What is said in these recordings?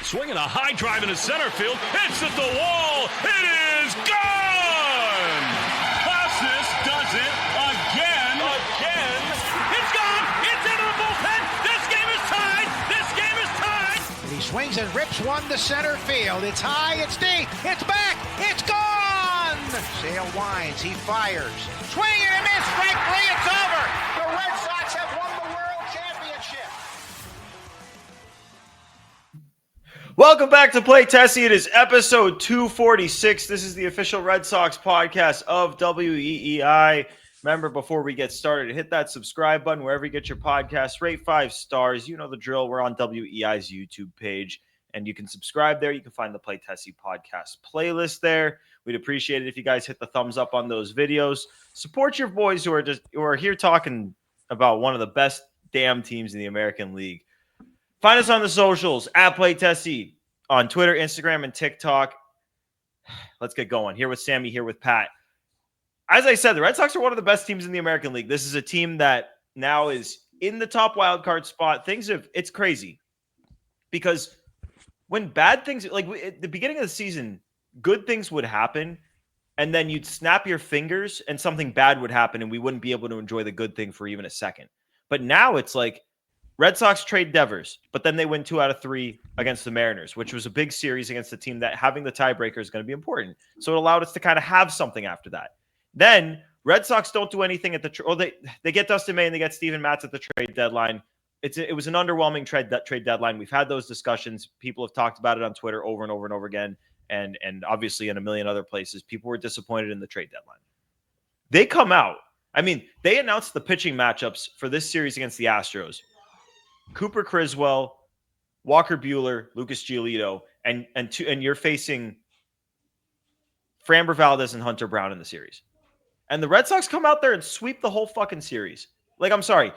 Swinging a high drive into center field. It's at the wall. It is gone! Costas does it again. It's gone! It's into the bullpen! This game is tied! This game is tied! And he swings and rips one to center field. It's high, it's deep, it's back, it's gone! Sale winds, he fires. Swing and a miss, strike three, it's over! The Red Sox have won the World Championship! Welcome back to Play Tessie. It is episode 246. This is the official Red Sox podcast of WEEI. Remember, before we get started, hit that subscribe button wherever you get your podcasts. Rate 5 stars. You know the drill. We're on WEEI's YouTube page, and you can subscribe there. You can find the Play Tessie podcast playlist there. We'd appreciate it if you guys hit the thumbs up on those videos. Support your boys who are here talking about one of the best damn teams in the American League. Find us on the socials at Play Tessie on Twitter, Instagram, and TikTok. Let's get going. Here with Sammy, here with Pat. As I said, the Red Sox are one of the best teams in the American League. This is a team that now is in the top wild card spot. It's crazy because when bad things, like at the beginning of the season, good things would happen, and then you'd snap your fingers and something bad would happen, and we wouldn't be able to enjoy the good thing for even a second. But now it's like, Red Sox trade Devers, but then they win 2 out of 3 against the Mariners, which was a big series against a team that having the tiebreaker is going to be important. So it allowed us to kind of have something after that. Then Red Sox don't do anything at they get Dustin May and they get Steven Matz at the trade deadline. It was an underwhelming trade deadline. We've had those discussions. People have talked about it on Twitter over and over and over again, and obviously in a million other places. People were disappointed in the trade deadline. They come out. I mean, they announced the pitching matchups for this series against the Astros. Cooper Criswell, Walker Buehler, Lucas Giolito, and you're facing Framber Valdez and Hunter Brown in the series. And the Red Sox come out there and sweep the whole fucking series. Like, I'm sorry.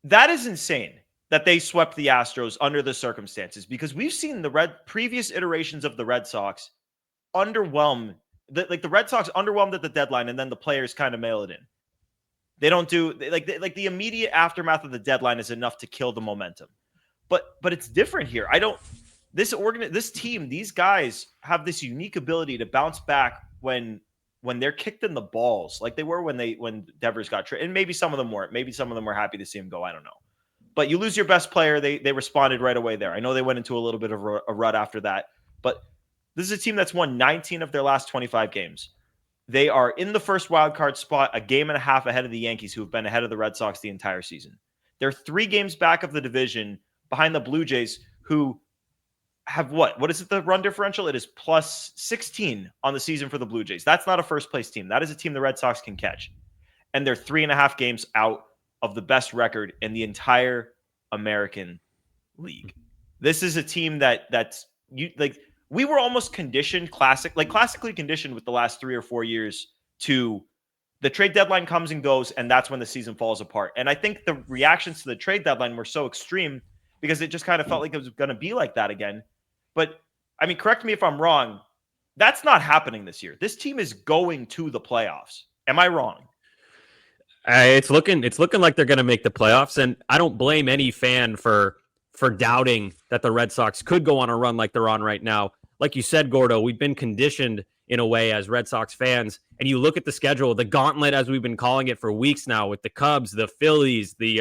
That is insane that they swept the Astros under the circumstances, because we've seen the previous iterations of the Red Sox underwhelm. The Red Sox underwhelmed at the deadline, and then the players kind of mail it in. They don't do the immediate aftermath of the deadline is enough to kill the momentum. But it's different here. This team, these guys have this unique ability to bounce back when they're kicked in the balls, like they were when Devers got traded. And maybe some of them weren't. Maybe some of them were happy to see him go. I don't know. But you lose your best player, they responded right away there. I know they went into a little bit of a rut after that, but this is a team that's won 19 of their last 25 games. They are in the first wild card spot, a game and a half ahead of the Yankees, who have been ahead of the Red Sox the entire season. They're 3 games back of the division behind the Blue Jays, who have what? What is it, the run differential? It is plus 16 on the season for the Blue Jays. That's not a first-place team. That is a team the Red Sox can catch. And they're 3.5 games out of the best record in the entire American League. This is a team that's you like. We were almost conditioned, classically conditioned with the last 3 or 4 years to the trade deadline comes and goes, and that's when the season falls apart. And I think the reactions to the trade deadline were so extreme because it just kind of felt like it was going to be like that again. But, I mean, correct me if I'm wrong. That's not happening this year. This team is going to the playoffs. Am I wrong? It's looking like they're going to make the playoffs, and I don't blame any fan for doubting that the Red Sox could go on a run like they're on right now. Like you said, Gordo, we've been conditioned in a way as Red Sox fans, and you look at the schedule, the gauntlet, as we've been calling it for weeks now, with the Cubs, the Phillies, the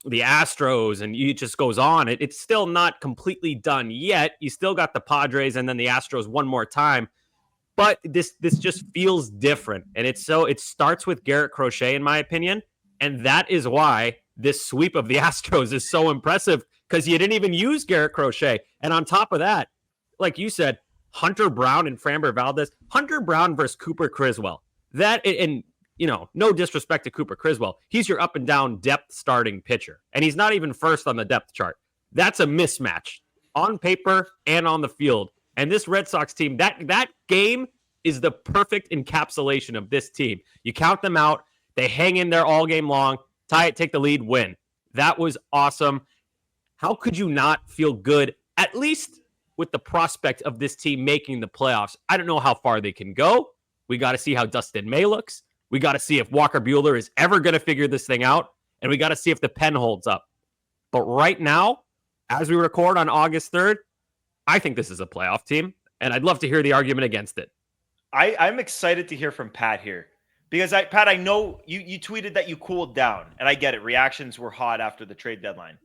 Astros, and it just goes on. It's still not completely done yet. You still got the Padres and then the Astros one more time, but this just feels different, and it starts with Garrett Crochet, in my opinion, and that is why this sweep of the Astros is so impressive, because you didn't even use Garrett Crochet. And on top of that, like you said, Hunter Brown and Framber Valdez, Hunter Brown versus Cooper Criswell. That, and no disrespect to Cooper Criswell, he's your up and down depth starting pitcher. And he's not even first on the depth chart. That's a mismatch on paper and on the field. And this Red Sox team, that game is the perfect encapsulation of this team. You count them out, they hang in there all game long, tie it, take the lead, win. That was awesome. How could you not feel good, at least with the prospect of this team making the playoffs? I don't know how far they can go. We got to see how Dustin May looks. We got to see if Walker Buehler is ever going to figure this thing out. And we got to see if the pen holds up. But right now, as we record on August 3rd, I think this is a playoff team, and I'd love to hear the argument against it. I'm excited to hear from Pat here because Pat, I know you tweeted that you cooled down, and I get it. Reactions were hot after the trade deadline.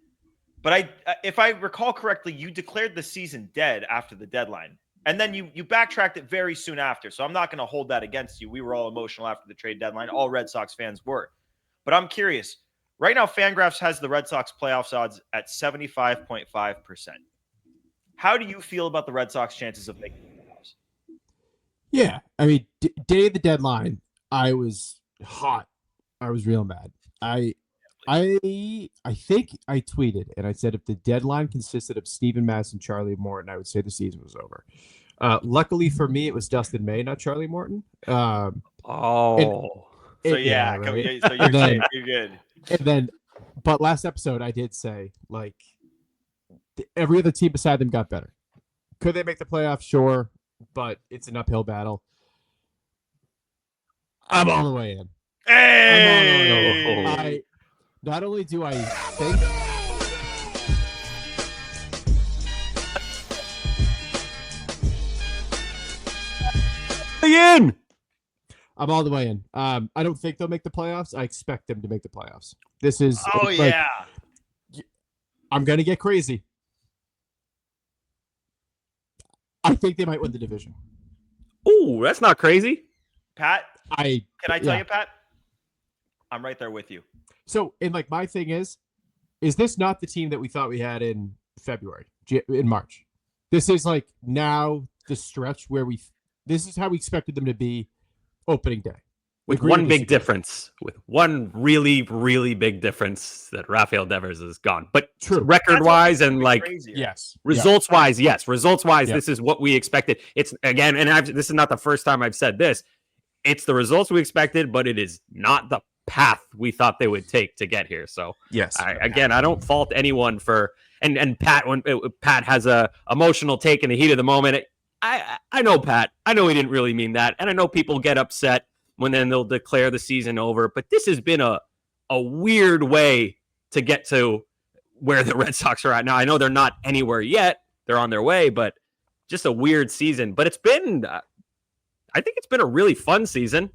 But if I recall correctly, you declared the season dead after the deadline. And then you backtracked it very soon after. So I'm not going to hold that against you. We were all emotional after the trade deadline. All Red Sox fans were. But I'm curious. Right now, Fangraphs has the Red Sox playoffs odds at 75.5%. How do you feel about the Red Sox chances of making the playoffs? Yeah. I mean, day of the deadline, I was hot. I was real mad. I think I tweeted and I said if the deadline consisted of Steven Matz and Charlie Morton, I would say the season was over. Luckily for me, it was Dustin May, not Charlie Morton. So you're good. And then, but last episode I did say like every other team beside them got better. Could they make the playoffs? Sure, but it's an uphill battle. I'm all the way in. Hey! Not only do I think in. I'm all the way in. I don't think they'll make the playoffs. I expect them to make the playoffs. This is I'm gonna get crazy. I think they might win the division. Ooh, that's not crazy. Pat, can I tell you, Pat? I'm right there with you. So, and like my thing is this not the team that we thought we had in February, in March? This is like now the stretch where this is how we expected them to be opening day. With one big difference, with one really, really big difference that Rafael Devers is gone. But record-wise and like results-wise, yes. Results-wise, this is what we expected. It's, again, and this is not the first time I've said this. It's the results we expected, but it is not the path we thought they would take to get here. So, yes, I don't fault anyone for and Pat, when Pat has a emotional take in the heat of the moment. I know Pat. I know he didn't really mean that, and I know people get upset when then they'll declare the season over. But this has been a weird way to get to where the Red Sox are at now. I know they're not anywhere yet; they're on their way, but just a weird season. But it's been, I think it's been a really fun season.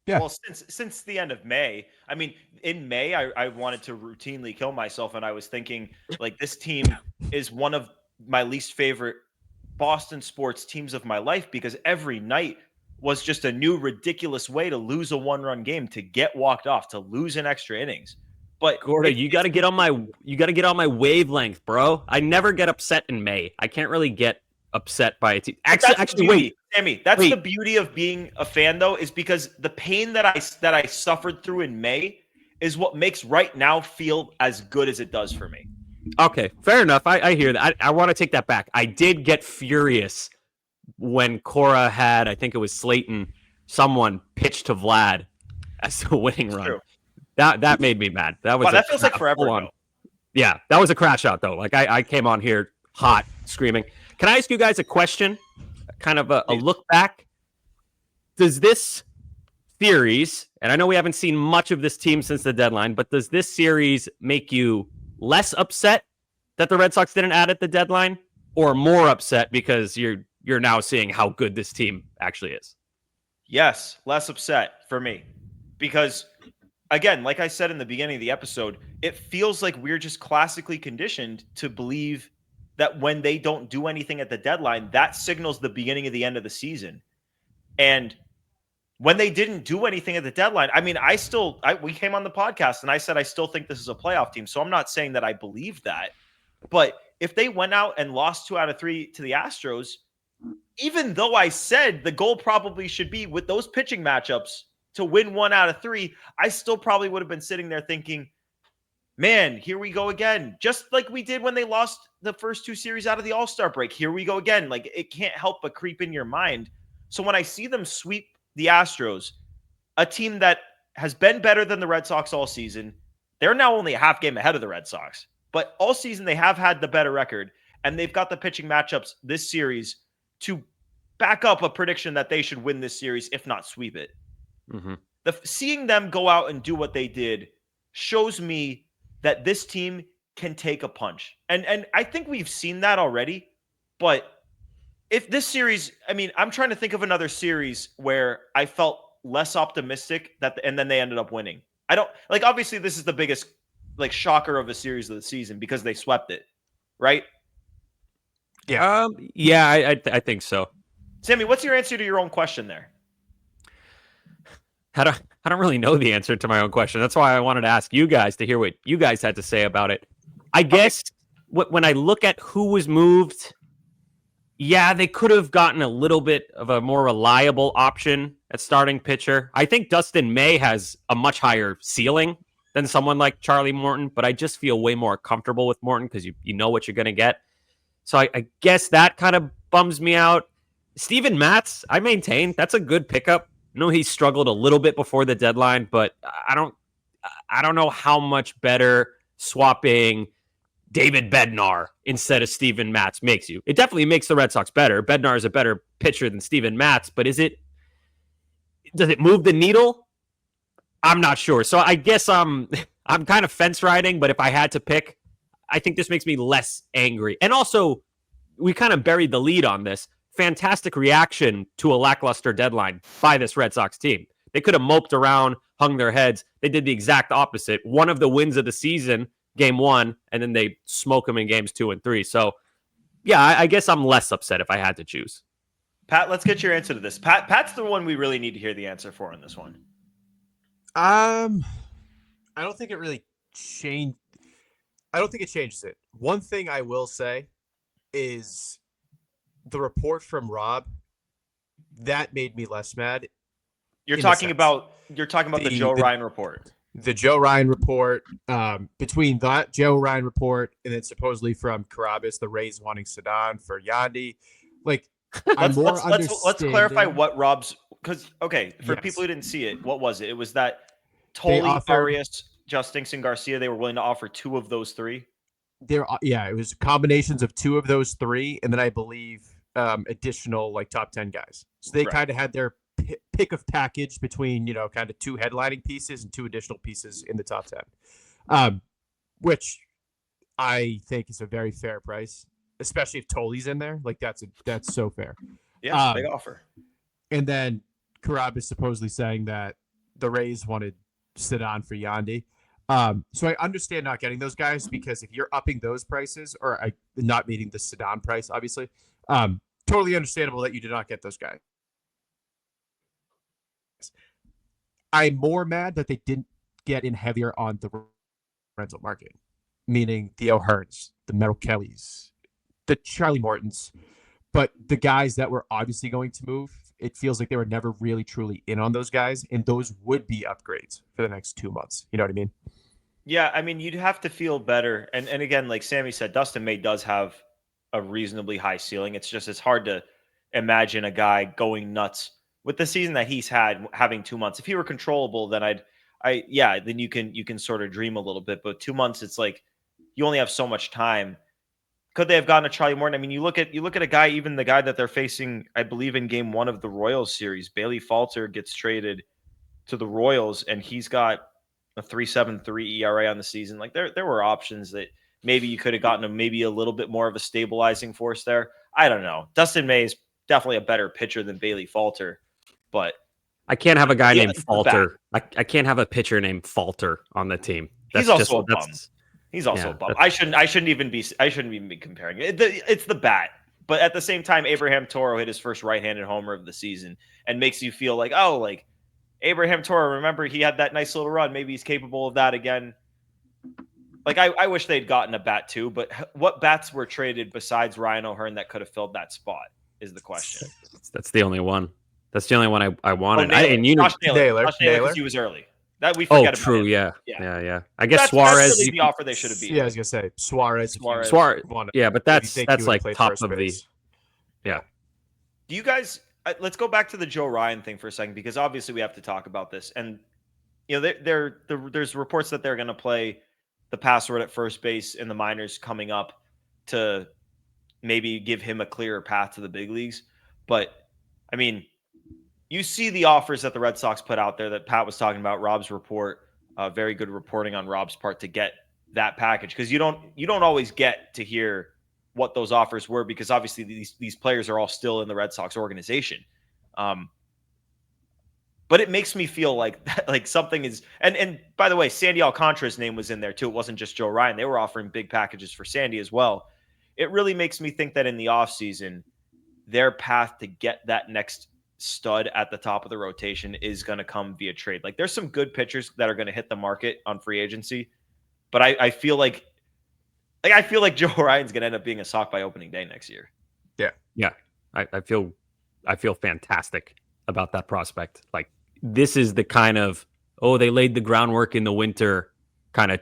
Yeah. Well, since the end of May, I mean, in May, I wanted to routinely kill myself, and I was thinking, like, this team is one of my least favorite Boston sports teams of my life because every night was just a new ridiculous way to lose a one-run game, to get walked off, to lose in extra innings. But Gordo, you got to get on my wavelength, bro. I never get upset in May. I can't really get upset by a team. Actually, wait, Sammy, that's the beauty of being a fan, though, is because the pain that I suffered through in May is what makes right now feel as good as it does for me. Okay, fair enough. I hear that. I want to take that back. I did get furious when Cora had, I think it was Slayton, someone pitched to Vlad as the winning run. True. That made me mad. That feels like forever. Yeah, that was a crash out, though. Like, I came on here hot, screaming. Can I ask you guys a question? Kind of a look back. Does this series, and I know we haven't seen much of this team since the deadline, but does this series make you less upset that the Red Sox didn't add at the deadline, or more upset because you're now seeing how good this team actually is? Yes, less upset for me. Because, again, like I said in the beginning of the episode, it feels like we're just classically conditioned to believe that when they don't do anything at the deadline, that signals the beginning of the end of the season. And when they didn't do anything at the deadline, I mean, we came on the podcast and I said I still think this is a playoff team. So I'm not saying that I believe that. But if they went out and lost 2 out of 3 to the Astros, even though I said the goal probably should be with those pitching matchups to win 1 out of 3, I still probably would have been sitting there thinking, man, here we go again. Just like we did when they lost the first 2 series out of the All-Star break. Here we go again. Like, it can't help but creep in your mind. So when I see them sweep the Astros, a team that has been better than the Red Sox all season, they're now only a half game ahead of the Red Sox. But all season, they have had the better record, and they've got the pitching matchups this series to back up a prediction that they should win this series, if not sweep it. Mm-hmm. Seeing them go out and do what they did shows me that this team can take a punch. And I think we've seen that already. But if this series, I mean, I'm trying to think of another series where I felt less optimistic and then they ended up winning. I don't like, obviously this is the biggest like shocker of a series of the season because they swept it, right? Yeah, I think so. Sammy, what's your answer to your own question there? I don't really know the answer to my own question. That's why I wanted to ask you guys to hear what you guys had to say about it. I guess when I look at who was moved, yeah, they could have gotten a little bit of a more reliable option at starting pitcher. I think Dustin May has a much higher ceiling than someone like Charlie Morton, but I just feel way more comfortable with Morton because you know what you're going to get. So I guess that kind of bums me out. Steven Matz, I maintain that's a good pickup. I know he struggled a little bit before the deadline, but I don't know how much better swapping David Bednar instead of Steven Matz makes you. It definitely makes the Red Sox better. Bednar is a better pitcher than Steven Matz, but does it move the needle? I'm not sure. So I guess I'm kind of fence riding, but if I had to pick, I think this makes me less angry. And also, we kind of buried the lead on this. Fantastic reaction to a lackluster deadline by this Red Sox team. They could have moped around, hung their heads. They did the exact opposite. One of the wins of the season, game 1, and then they smoke them in games 2 and 3. So, yeah, I guess I'm less upset if I had to choose. Pat, let's get your answer to this. Pat's the one we really need to hear the answer for in this one. I don't think it really changed. I don't think it changes it. One thing I will say is the report from Rob that made me less mad. You're talking about the Joe Ryan report. The Joe Ryan report, between that Joe Ryan report and then supposedly from Carabas, the Rays wanting Sedan for Yandy. Like, let's clarify what Rob's, because people who didn't see it, what was it? It was that Tolley, Arias, Justinson, Garcia, they were willing to offer 2 of those 3. It was combinations of 2 of those 3, and then I believe additional like top 10 guys. So they kind of had their pick of package between, kind of 2 headlining pieces and 2 additional pieces in the top 10, which I think is a very fair price, especially if Tolley's in there. Like that's so fair. Yeah, big offer. And then Carab is supposedly saying that the Rays wanted Sedan for Yandy. So I understand not getting those guys, because if you're upping those prices or not meeting the Sedan price, obviously, totally understandable that you did not get those guys. I'm more mad that they didn't get in heavier on the rental market, meaning the O'Hearns, the Merrill Kellys, the Charlie Mortons, but the guys that were obviously going to move, it feels like they were never really truly in on those guys, and those would be upgrades for the next 2 months. You know what I mean? Yeah, I mean, you'd have to feel better. And again, like Sammy said, Dustin May does have a reasonably high ceiling. It's hard to imagine a guy going nuts with the season that he's had, having 2 months. If he were controllable, then then you can sort of dream a little bit. But 2 months, it's like you only have so much time. Could they have gotten a Charlie Morton? I mean, you look at a guy, even the guy that they're facing, I believe in game 1 of the Royals series, Bailey Falter gets traded to the Royals, and he's got a 3.73 ERA on the season. Like there were options that maybe you could have gotten maybe a little bit more of a stabilizing force there. I don't know. Dustin May is definitely a better pitcher than Bailey Falter, but I can't have a guy named Falter. I can't have a pitcher named Falter on the team. He's also a bum. He's also a bum. I shouldn't even be comparing it. It's the bat. But at the same time, Abraham Toro hit his first right-handed homer of the season and makes you feel like, oh, like Abraham Toro, remember he had that nice little run. Maybe he's capable of that again. Like I wish they'd gotten a bat too, but what bats were traded besides Ryan O'Hearn that could have filled that spot is the question. That's the only one. That's the only one I wanted. Josh Naylor, because he was early. That we forget about. True. Him. Yeah. I guess Suarez. That's really the offer they should have beat. Yeah, I was gonna say Suarez. Yeah, but that's like top of the. Yeah. Do you guys? Let's go back to the Joe Ryan thing for a second, because obviously we have to talk about this. And there's reports that they're going to play the password at first base in the minors coming up to maybe give him a clearer path to the big leagues. But I mean, you see the offers that the Red Sox put out there that Pat was talking about. Rob's report, very good reporting on Rob's part to get that package, because you don't always get to hear what those offers were, because obviously these players are all still in the Red Sox organization. But it makes me feel like something is, and by the way, Sandy Alcantara's name was in there too. It wasn't just Joe Ryan. They were offering big packages for Sandy as well. It really makes me think that in the offseason, their path to get that next stud at the top of the rotation is going to come via trade. Like, there's some good pitchers that are going to hit the market on free agency, but I feel like Joe Ryan's going to end up being a Sox by opening day next year. Yeah. I feel fantastic about that prospect. Like, this is the kind of, they laid the groundwork in the winter kind of,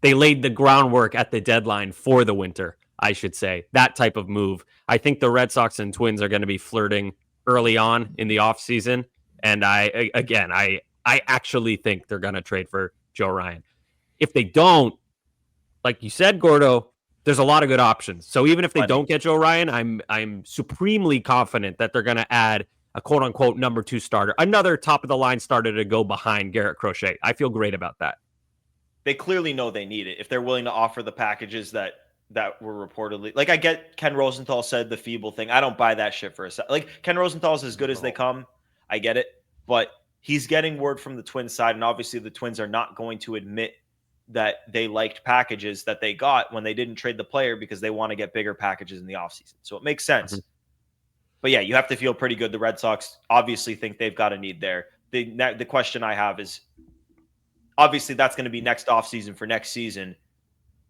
they laid the groundwork at the deadline for the winter, I should say. That type of move. I think the Red Sox and Twins are going to be flirting early on in the offseason. And I actually think they're going to trade for Joe Ryan. If they don't, like you said, Gordo, there's a lot of good options. So even if they don't get Joe Ryan, I'm supremely confident that they're going to add a quote unquote number 2 starter, another top of the line starter to go behind Garrett Crochet. I feel great about that. They clearly know they need it if they're willing to offer the packages that were reportedly, like, I get Ken Rosenthal said the feeble thing. I don't buy that shit for a second. Like, Ken Rosenthal's as good as they come. I get it, but he's getting word from the Twins side, and obviously the Twins are not going to admit that they liked packages that they got when they didn't trade the player, because they want to get bigger packages in the offseason. So it makes sense. Mm-hmm. But yeah, you have to feel pretty good. The Red Sox obviously think they've got a need there. The question I have is, obviously that's going to be next offseason for next season.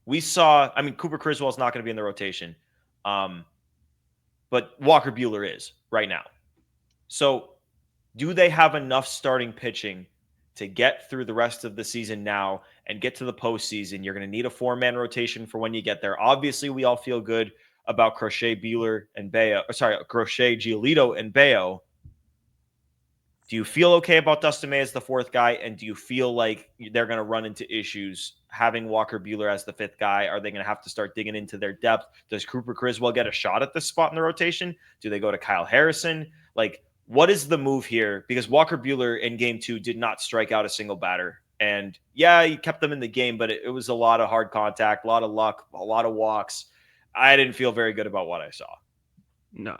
Cooper Criswell's not going to be in the rotation. But Walker Buehler is right now. So do they have enough starting pitching to get through the rest of the season now and get to the postseason? You're going to need a 4-man rotation for when you get there. Obviously, we all feel good about Crochet, Buehler, and Crochet, Giolito, and Bayo. Do you feel okay about Dustin May as the 4th guy? And do you feel like they're going to run into issues having Walker Buehler as the 5th guy? Are they going to have to start digging into their depth? Does Cooper Criswell get a shot at this spot in the rotation? Do they go to Kyle Harrison? Like, what is the move here? Because Walker Buehler in game 2 did not strike out a single batter. And yeah, he kept them in the game, but it was a lot of hard contact, a lot of luck, a lot of walks. I didn't feel very good about what I saw. No.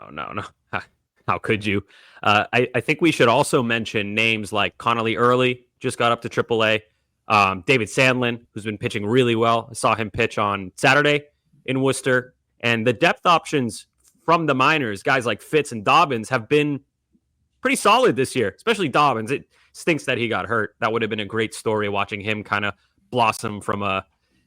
How could you? I think we should also mention names like Connolly Early, just got up to AAA. David Sandlin, who's been pitching really well. I saw him pitch on Saturday in Worcester. And the depth options from the minors, guys like Fitz and Dobbins, have been pretty solid this year, especially Dobbins. It stinks that he got hurt. That would have been a great story, watching him kind of blossom from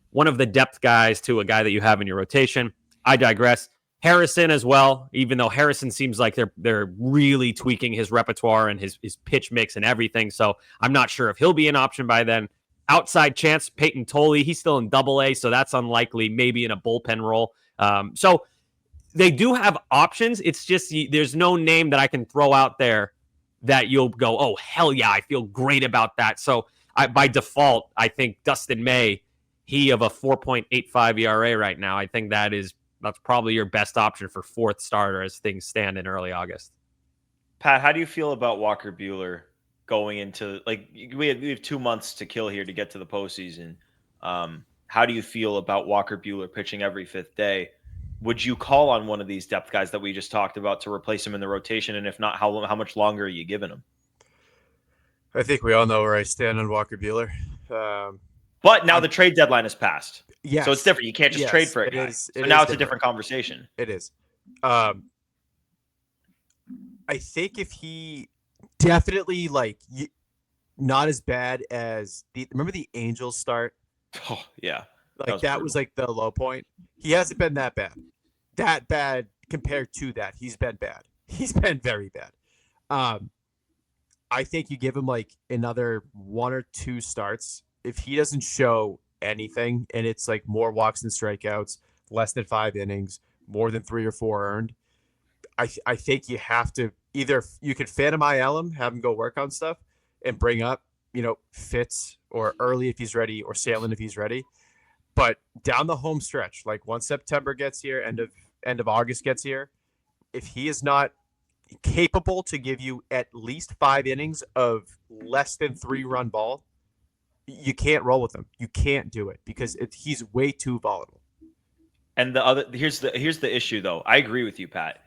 one of the depth guys to a guy that you have in your rotation. I digress. Harrison as well, even though Harrison seems like they're really tweaking his repertoire and his pitch mix and everything. So I'm not sure if he'll be an option by then. Outside chance, Peyton Tolley, he's still in Double-A, so that's unlikely, maybe in a bullpen role. So they do have options. It's just there's no name that I can throw out there that you'll go, oh, hell yeah, I feel great about that. So by default, I think Dustin May, he of a 4.85 ERA right now, I think that's probably your best option for 4th starter as things stand in early August. Pat, how do you feel about Walker Buehler going into, like, we have 2 months to kill here to get to the postseason? How do you feel about Walker Buehler pitching every 5th day? Would you call on one of these depth guys that we just talked about to replace him in the rotation? And if not, how much longer are you giving him? I think we all know where I stand on Walker Buehler. But now the trade deadline has passed. Yes. So it's different. You can't just trade for it. So now it's a different conversation. It is. I think if he definitely, not as bad as remember the Angels start? Oh, yeah. That was like the low point. He hasn't been that bad. That bad compared to that. He's been bad. He's been very bad. I think you give him another 1 or 2 starts. If he doesn't show anything and it's more walks and strikeouts, less than 5 innings, more than 3 or 4 earned, I think you have to either you could Phantom IL him, have him go work on stuff, and bring up Fitz or Early if he's ready, or Sandlin if he's ready. But down the home stretch, once September gets here, end of August gets here, if he is not capable to give you at least 5 innings of less than 3-run ball, you can't roll with him. You can't do it because he's way too volatile. And here's the issue though. I agree with you, Pat.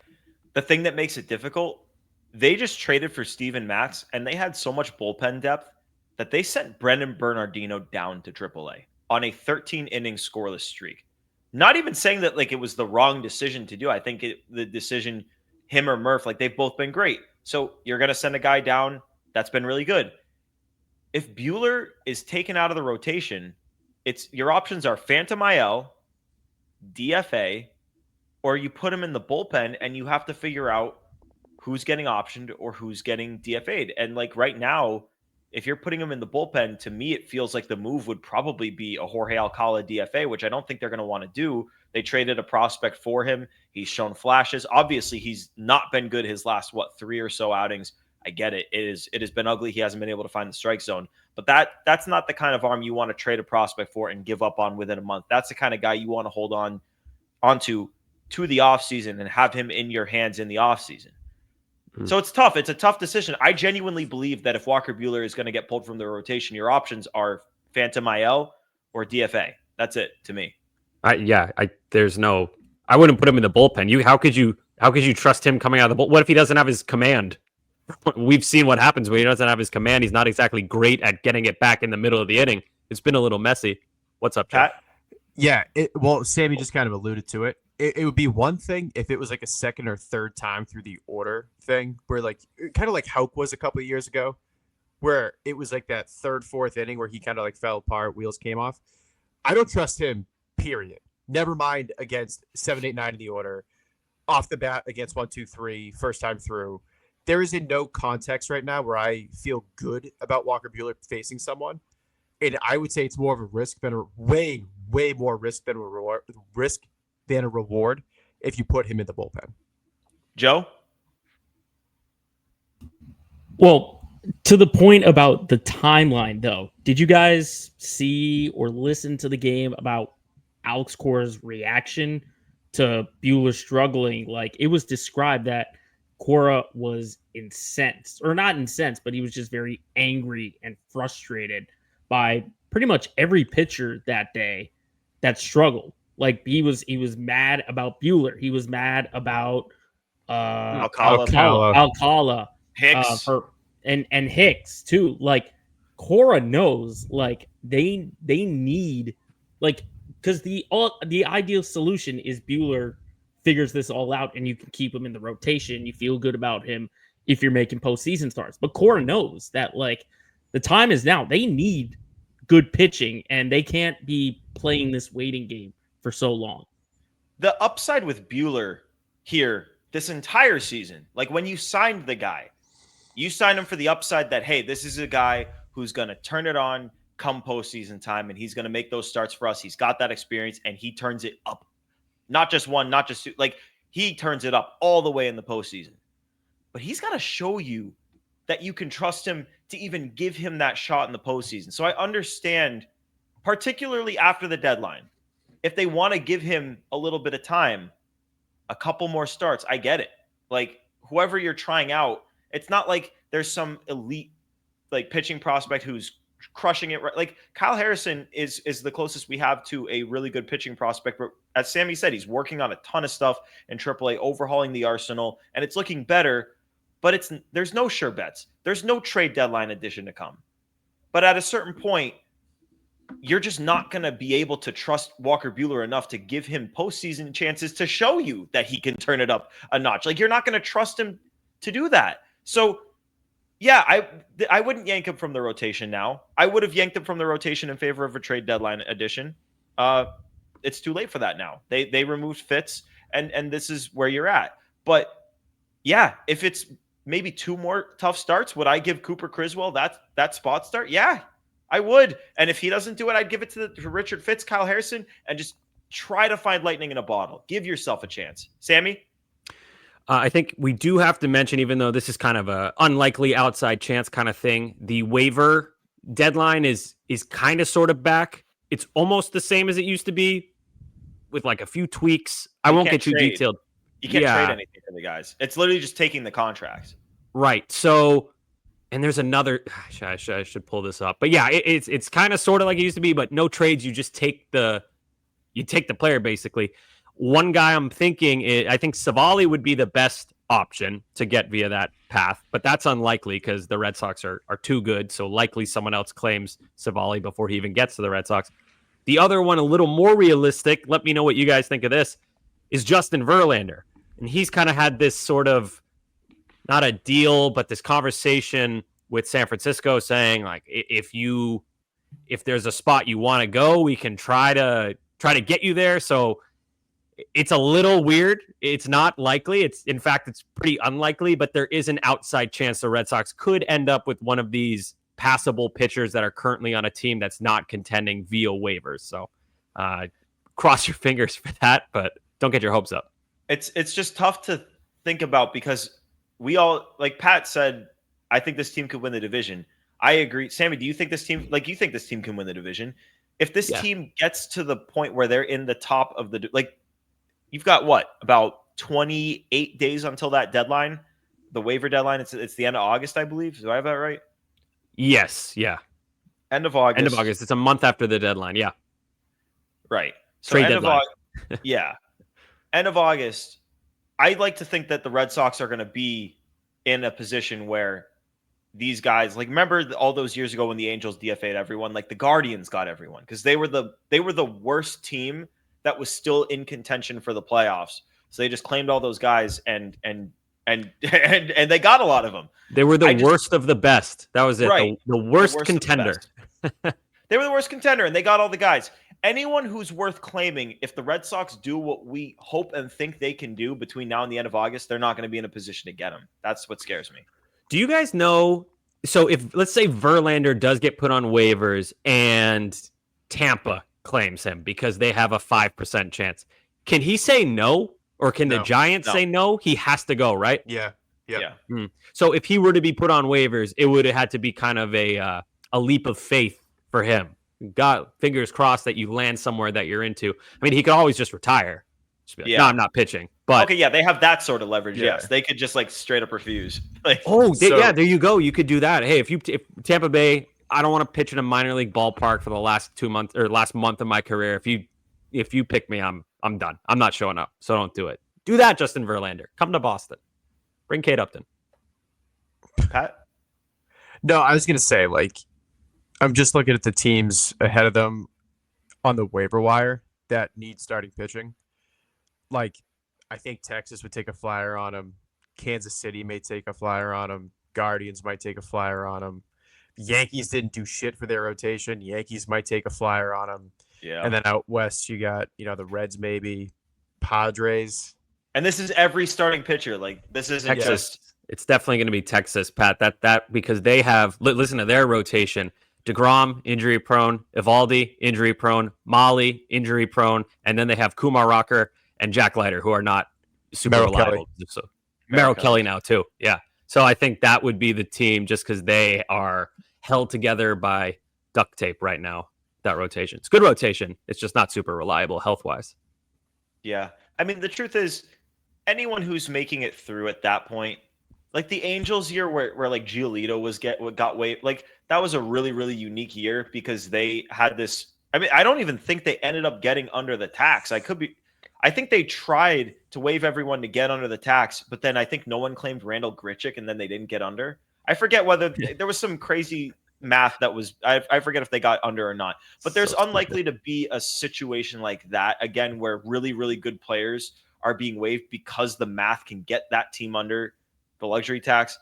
The thing that makes it difficult, they just traded for Steven Matz, and they had so much bullpen depth that they sent Brendan Bernardino down to AAA on a 13-inning scoreless streak. Not even saying that like it was the wrong decision to do. I think the decision, him or Murph, like they've both been great. So you're going to send a guy down that's been really good. If Buehler is taken out of the rotation, your options are Phantom IL, DFA, or you put him in the bullpen and you have to figure out who's getting optioned or who's getting DFA'd. And like right now, if you're putting him in the bullpen, to me, it feels like the move would probably be a Jorge Alcala DFA, which I don't think they're going to want to do. They traded a prospect for him. He's shown flashes. Obviously, he's not been good his last, 3 or so outings. I get it. It has been ugly. He hasn't been able to find the strike zone. But that's not the kind of arm you want to trade a prospect for and give up on within a month. That's the kind of guy you want to hold onto to the offseason and have him in your hands in the offseason. So it's tough. It's a tough decision. I genuinely believe that if Walker Buehler is going to get pulled from the rotation, your options are Phantom IL or DFA. That's it to me. I wouldn't put him in the bullpen. How could you trust him coming out of the bullpen? What if he doesn't have his command? We've seen what happens when he doesn't have his command. He's not exactly great at getting it back in the middle of the inning. It's been a little messy. What's up, Pat? Yeah, Sammy just kind of alluded to it. It would be one thing if it was like a second or third time through the order thing, where like kind of like Houck was a couple of years ago, where it was like that third, fourth inning where he kind of like fell apart, wheels came off. I don't trust him, period. Never mind against 7, 8, 9 in the order, off the bat against 1, 2, 3, first time through. There is in no context right now where I feel good about Walker Buehler facing someone. And I would say it's more of a risk than way more risk than a reward if you put him in the bullpen. Joe? Well, to the point about the timeline, though, did you guys see or listen to the game about Alex Cora's reaction to Buehler struggling? Like, it was described that Cora was incensed, or not incensed, but he was just very angry and frustrated by pretty much every pitcher that day that struggled. Like he was mad about Buehler. He was mad about Alcala, Hicks, and Hicks too. Like Cora knows, like they need, like, because the ideal solution is Buehler figures this all out and you can keep him in the rotation. You feel good about him if you're making postseason starts. But Cora knows that like the time is now. They need good pitching and they can't be playing this waiting game for so long. The upside with Buehler here this entire season, like when you signed the guy, you signed him for the upside that, hey, this is a guy who's going to turn it on come postseason time and he's going to make those starts for us. He's got that experience and he turns it up. Not just one, not just two. Like he turns it up all the way in the postseason. But he's got to show you that you can trust him to even give him that shot in the postseason. So I understand, particularly after the deadline, if they want to give him a little bit of time, a couple more starts, I get it. Like whoever you're trying out, it's not like there's some elite like pitching prospect who's crushing it. Like Kyle Harrison is the closest we have to a really good pitching prospect. But as Sammy said, he's working on a ton of stuff in AAA, overhauling the arsenal, and it's looking better. But there's no sure bets. There's no trade deadline addition to come. But at a certain point, you're just not going to be able to trust Walker Buehler enough to give him postseason chances to show you that he can turn it up a notch. Like you're not going to trust him to do that. So yeah, I wouldn't yank him from the rotation now. I would have yanked him from the rotation in favor of a trade deadline addition. It's too late for that now. They removed Fitz, and this is where you're at. But yeah, if it's maybe 2 more tough starts, would I give Cooper Criswell that spot start? Yeah, I would. And if he doesn't do it, I'd give it to Richard Fitz, Kyle Harrison, and just try to find lightning in a bottle. Give yourself a chance. Sammy? I think we do have to mention, even though this is kind of a unlikely outside chance kind of thing, the waiver deadline is kind of sort of back. It's almost the same as it used to be with like a few tweaks. I won't get too detailed. You can't trade anything for the guys. It's literally just taking the contracts. Right. So, and there's another, I should pull this up, but yeah, it's kind of sort of like it used to be, but no trades. You just take the player basically. One guy I'm thinking is, I think Savali would be the best option to get via that path, but that's unlikely because the Red Sox are too good. So likely someone else claims Savali before he even gets to the Red Sox. The other one, a little more realistic, let me know what you guys think of this, is Justin Verlander. And he's kind of had this sort of, not a deal, but this conversation with San Francisco saying, like, if there's a spot you want to go, we can try to get you there. So it's a little weird. It's not likely. In fact, it's pretty unlikely, but there is an outside chance the Red Sox could end up with one of these passable pitchers that are currently on a team that's not contending via waivers. So cross your fingers for that, but don't get your hopes up. It's just tough to think about because we all, like Pat said, I think this team could win the division. I agree. Sammy, do you think this team, like, you think this team can win the division? If this team gets to the point where they're in the top of the, like, you've got what, about 28 days until that deadline, the waiver deadline. It's the end of August, I believe. Do I have that right? Yes. Yeah. End of August. End of August. It's a month after the deadline. Yeah. Right. So Trade end deadline. of August. Yeah. End of August. I'd like to think that the Red Sox are going to be in a position where these guys, like, remember all those years ago when the Angels DFA'd everyone, like the Guardians got everyone because they were the worst team that was still in contention for the playoffs. So they just claimed all those guys and they got a lot of them. They were the worst of the best. That was it. Right. The worst contender. They were the worst contender, and they got all the guys. Anyone who's worth claiming, if the Red Sox do what we hope and think they can do between now and the end of August, they're not going to be in a position to get them. That's what scares me. Do you guys know? So if, let's say, Verlander does get put on waivers and Tampa claims him because they have a 5% chance, can he say no? Or can the Giants say no? He has to go, right? Yeah. So if he were to be put on waivers, it would have had to be kind of a leap of faith for him. Got fingers crossed that you land somewhere that you're into. I mean, he could always just retire. Just be like, no, I'm not pitching. But okay, yeah, they have that sort of leverage. Yeah. Yes, they could just like straight up refuse. Like, there you go. You could do that. Hey, if Tampa Bay, I don't want to pitch in a minor league ballpark for the last 2 months or last month of my career. If you pick me, I'm done. I'm not showing up. So don't do it. Do that, Justin Verlander. Come to Boston. Bring Kate Upton. Pat? No, I was gonna say, like, I'm just looking at the teams ahead of them on the waiver wire that need starting pitching. Like, I think Texas would take a flyer on him. Kansas City may take a flyer on him. Guardians might take a flyer on him. Yankees didn't do shit for their rotation. Yankees might take a flyer on him. Yeah. And then out west, you got, the Reds maybe, Padres. And this is every starting pitcher. Like, this isn't Texas. just... It's definitely going to be Texas, Pat. That because they have, listen to their rotation. DeGrom, injury prone. Evaldi, injury prone. Molly, injury prone. And then they have Kumar Rocker and Jack Leiter, who are not super reliable. So Merrill Kelly now too. Yeah. So I think that would be the team just because they are held together by duct tape right now. That rotation. It's good rotation. It's just not super reliable health-wise. Yeah. I mean, the truth is, anyone who's making it through at that point, like the Angels year where like Giolito got waived, like that was a really, really unique year because they had this. I mean, I don't even think they ended up getting under the tax. I think they tried to waive everyone to get under the tax, but then I think no one claimed Randall Grichuk, and then they didn't get under. I forget whether there was some crazy math that was. I forget if they got under or not. But there's unlikely to be a situation like that again, where really, really good players are being waived because the math can get that team under the luxury tax.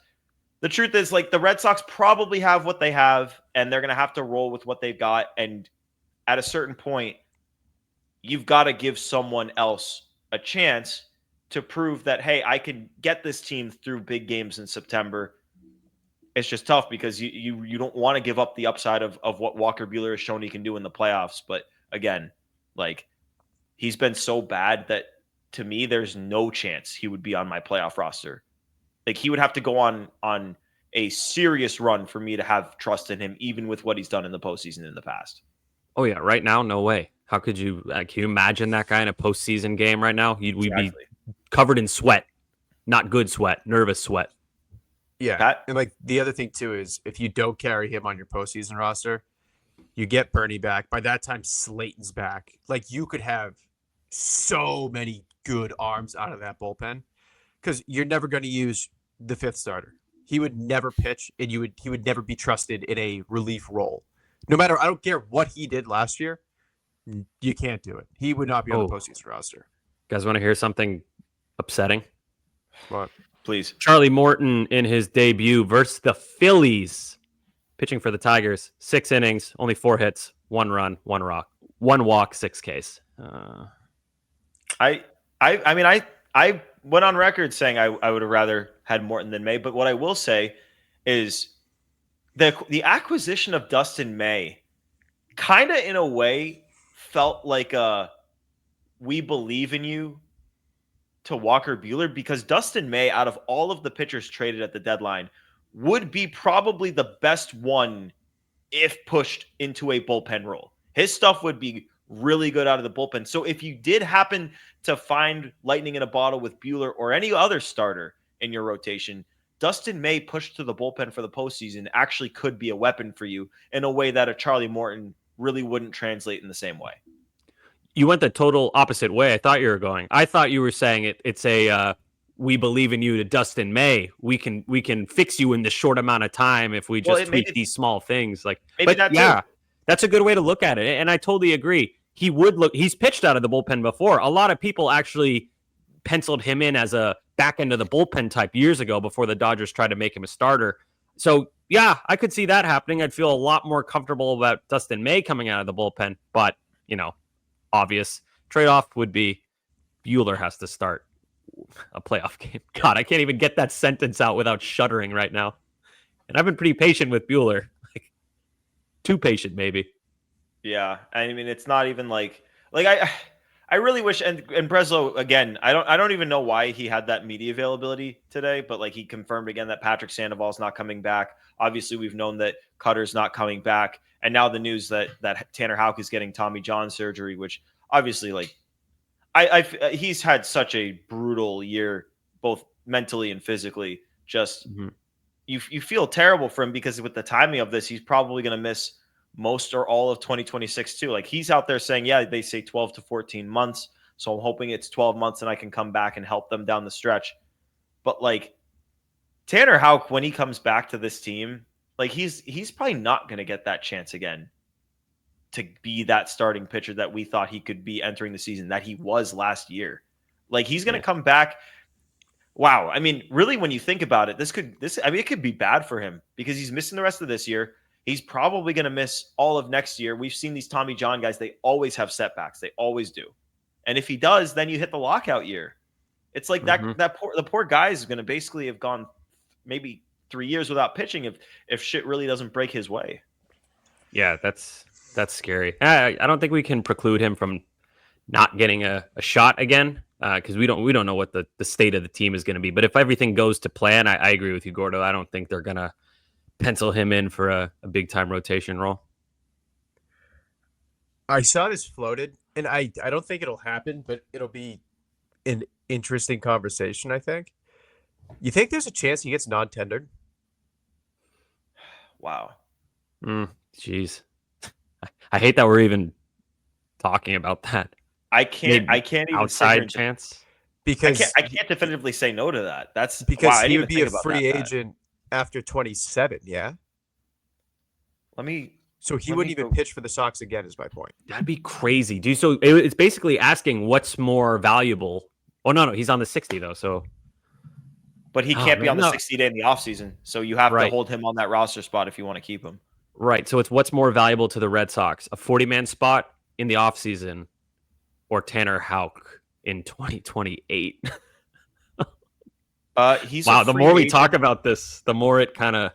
The truth is, like, the Red Sox probably have what they have, and they're going to have to roll with what they've got. And at a certain point, you've got to give someone else a chance to prove that, hey, I can get this team through big games in September. It's just tough because you don't want to give up the upside of what Walker Buehler has shown he can do in the playoffs. But again, like, he's been so bad that to me, there's no chance he would be on my playoff roster. Like, he would have to go on a serious run for me to have trust in him, even with what he's done in the postseason in the past. Oh yeah, right now, no way. How could you? Can you imagine that guy in a postseason game right now? We'd be covered in sweat, not good sweat, nervous sweat. Yeah, Pat? And like the other thing too is if you don't carry him on your postseason roster, you get Bernie back. By that time, Slayton's back. Like, you could have so many good arms out of that bullpen because you're never going to use the fifth starter. He would never pitch, and he would never be trusted in a relief role. No matter, I don't care what he did last year, you can't do it. He would not be on the postseason roster. Guys, want to hear something upsetting? What? Please. Charlie Morton in his debut versus the Phillies, pitching for the Tigers, 6 innings, only 4 hits, 1 run, 1 walk, 6 Ks. I mean, I went on record saying I would have rather had Morton than May, but what I will say is the acquisition of Dustin May kind of in a way felt like a we believe in you to Walker Buehler, because Dustin May, out of all of the pitchers traded at the deadline, would be probably the best one if pushed into a bullpen role. His stuff would be really good out of the bullpen. So if you did happen to find lightning in a bottle with Buehler or any other starter in your rotation, Dustin May pushed to the bullpen for the postseason actually could be a weapon for you in a way that a Charlie Morton really wouldn't translate in the same way. You went the total opposite way I thought you were going. I thought you were saying it's a we believe in you to Dustin May. We can fix you in the short amount of time if we just tweak these small things. Like, maybe but yeah, that's a good way to look at it. And I totally agree. He's pitched out of the bullpen before. A lot of people actually penciled him in as a back end of the bullpen type years ago before the Dodgers tried to make him a starter. So yeah, I could see that happening. I'd feel a lot more comfortable about Dustin May coming out of the bullpen, but obvious trade-off would be Buehler has to start a playoff game. God, I can't even get that sentence out without shuddering right now. And I've been pretty patient with Buehler. Like, too patient, maybe. Yeah. I mean, it's not even like I really wish, and Breslow, again, I don't even know why he had that media availability today, but like he confirmed again that Patrick Sandoval's not coming back. Obviously, we've known that Cutter's not coming back. And now the news that Tanner Houck is getting Tommy John surgery, which obviously, like, he's had such a brutal year, both mentally and physically. Just you feel terrible for him because with the timing of this, he's probably going to miss most or all of 2026 too. Like, he's out there saying, yeah, they say 12 to 14 months. So I'm hoping it's 12 months and I can come back and help them down the stretch. But like Tanner Houck, when he comes back to this team, like he's probably not going to get that chance again to be that starting pitcher that we thought he could be entering the season, that he was last year. Like, he's going to come back. Wow. I mean, really, when you think about it, it could be bad for him because he's missing the rest of this year. He's probably going to miss all of next year. We've seen these Tommy John guys. They always have setbacks. They always do. And if he does, then you hit the lockout year. It's like the poor guy is going to basically have gone maybe 3 years without pitching if shit really doesn't break his way. Yeah, that's scary. I don't think we can preclude him from not getting a shot again because we don't know what the state of the team is going to be. But if everything goes to plan, I agree with you, Gordo. I don't think they're going to pencil him in for a big-time rotation role. I saw this floated, and I don't think it'll happen, but it'll be an interesting conversation, I think. You think there's a chance he gets non-tendered? Wow. Jeez. I hate that we're even talking about that. I can't even outside chance because I can't definitively say no to that. That's because he would be a free agent after 27. Yeah. So he wouldn't even pitch for the Sox again. Is my point. That'd be crazy, dude. So it's basically asking what's more valuable. Oh no, he's on the 60 though. So, but he can't be on the 60-day in the offseason. So you have to hold him on that roster spot if you want to keep him. Right. So it's what's more valuable to the Red Sox, a 40-man spot in the offseason or Tanner Houck in 2028. The more we talk about this, the more it kind of,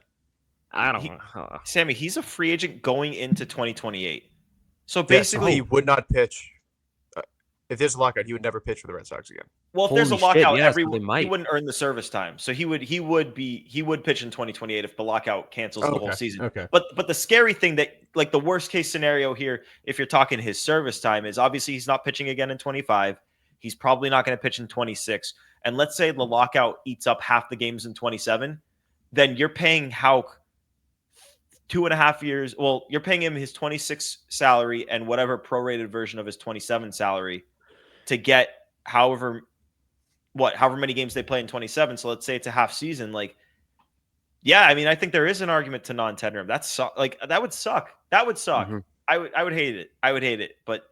I don't know. Sammy, he's a free agent going into 2028. So basically, he would not pitch. If there's a lockout, he would never pitch for the Red Sox again. Well, if there's a lockout, he wouldn't earn the service time. So he would pitch in 2028 if the lockout cancels the whole season. Okay. But the scary thing that, like, the worst case scenario here, if you're talking his service time, is obviously he's not pitching again in 25. He's probably not going to pitch in 26. And let's say the lockout eats up half the games in 27, then you're paying Houck 2.5 years. Well, you're paying him his 26 salary and whatever prorated version of his 27 salary to get however many games they play in 27. So let's say it's a half season. Like, yeah, I mean, I think there is an argument to non-tender him. That would suck. That would suck. Mm-hmm. I would hate it. I would hate it. But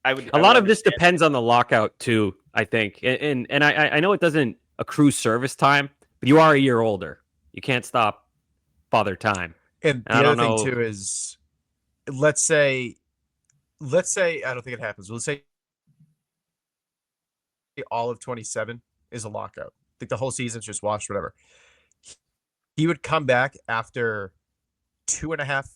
a lot of this depends on the lockout too, I think. And I know it doesn't accrue service time, but you are a year older. You can't stop father time. And the other thing too is, let's say I don't think it happens. Let's say all of 27 is a lockout. Like the whole season's just washed, whatever. He would come back after 2.5,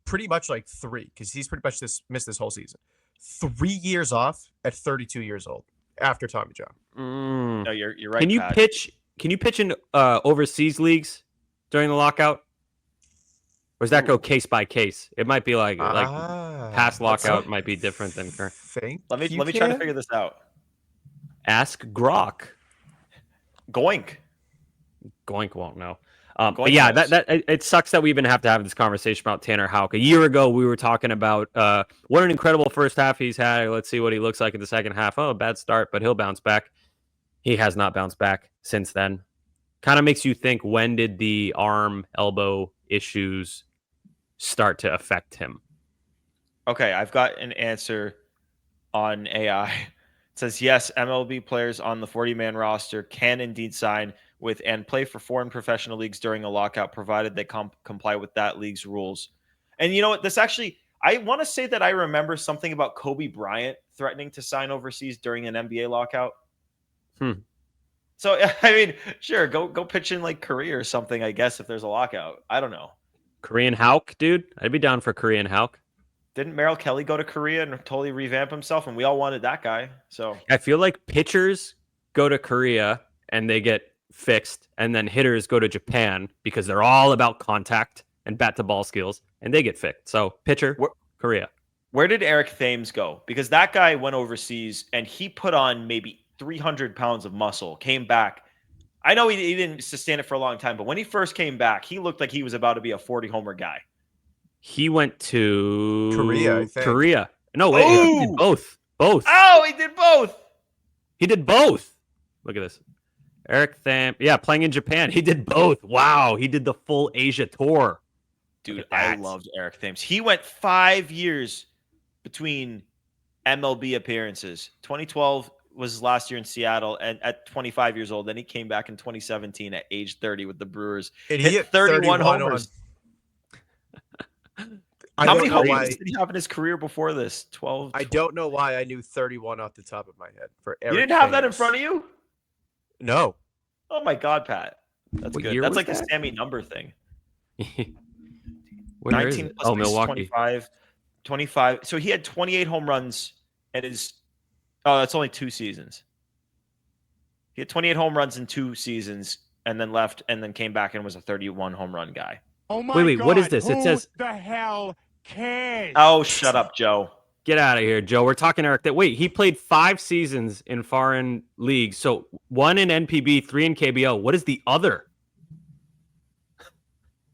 pretty much like 3, because he's pretty much missed this whole season. 3 years off at 32 years old after Tommy John. No, you're right. Can you Pat. pitch in overseas leagues during the lockout? Or does that go case by case? It might be like past lockout might be different than current. Let me try to figure this out. Ask Grok. Goink Won't know. But yeah, that it sucks that we even have to have this conversation about Tanner Houck. A year ago, we were talking about what an incredible first half he's had. Let's see what he looks like in the second half. Oh, bad start, but he'll bounce back. He has not bounced back since then. Kind of makes you think, when did the arm, elbow issues start to affect him? Okay, I've got an answer on AI. It says, yes, MLB players on the 40-man roster can indeed sign with and play for foreign professional leagues during a lockout, provided they comply with that league's rules. And you know what? This actually, I want to say that I remember something about Kobe Bryant threatening to sign overseas during an NBA lockout. So, I mean, sure, go pitch in like Korea or something, I guess, if there's a lockout. I don't know. Korean Houck, dude? I'd be down for Korean Houck. Didn't Merrill Kelly go to Korea and totally revamp himself? And we all wanted that guy. So I feel like pitchers go to Korea and they get fixed, and then hitters go to Japan because they're all about contact and bat to ball skills, and they get fixed. So pitcher, Korea. Where did Eric Thames go? Because that guy went overseas and he put on maybe 300 pounds of muscle, came back. I know he didn't sustain it for a long time, but when he first came back, he looked like he was about to be a 40-homer guy. He went to Korea, I think. Korea. No, wait, he did both. Both. Oh, he did both. He did both. Look at this. Eric Thames, playing in Japan. He did both. Wow, he did the full Asia tour. Dude, I loved Eric Thames. He went 5 years between MLB appearances. 2012 was his last year in Seattle, and at 25 years old. Then he came back in 2017 at age 30 with the Brewers. And he hit 31 homers. How many homers did he have in his career before this? 12. I don't know why I knew 31 off the top of my head. For Eric You didn't have Thames. that in front of you? No. Oh my God, Pat. That's What good. year That's was like that? a Sammy number thing. Where is 19 it? plus Oh, 6, Milwaukee. 25. So he had 28 home runs and that's only 2 seasons. He had 28 home runs in 2 seasons and then left and then came back and was a 31 home run guy. Oh my Wait, God. what is this? It Who says- the hell cares? Oh, shut up, Joe. Get out of here, Joe. We're talking Eric. Wait, he played 5 seasons in foreign leagues. So 1 in NPB, 3 in KBO. What is the other?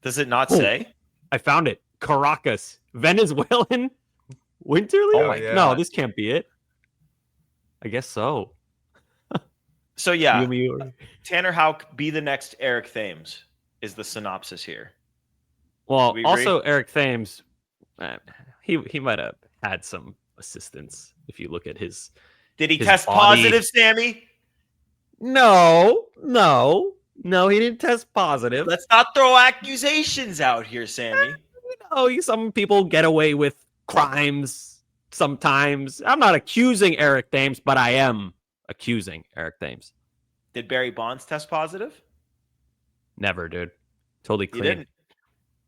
Does it not say? I found it. Caracas, Venezuelan Winter League. Oh my Yeah. No, this can't be it. I guess so. So yeah, Tanner Houck, be the next Eric Thames is the synopsis here. Well, Do we agree? also Eric Thames, he might have had some assistance if you look at his. Did he His test body- positive, Sammy? No, he didn't test positive. Let's not throw accusations out here, Sammy. Some people get away with crimes sometimes. I'm not accusing Eric Thames, but I am accusing Eric Thames. Did Barry Bonds test positive? Never, dude. Totally He clean.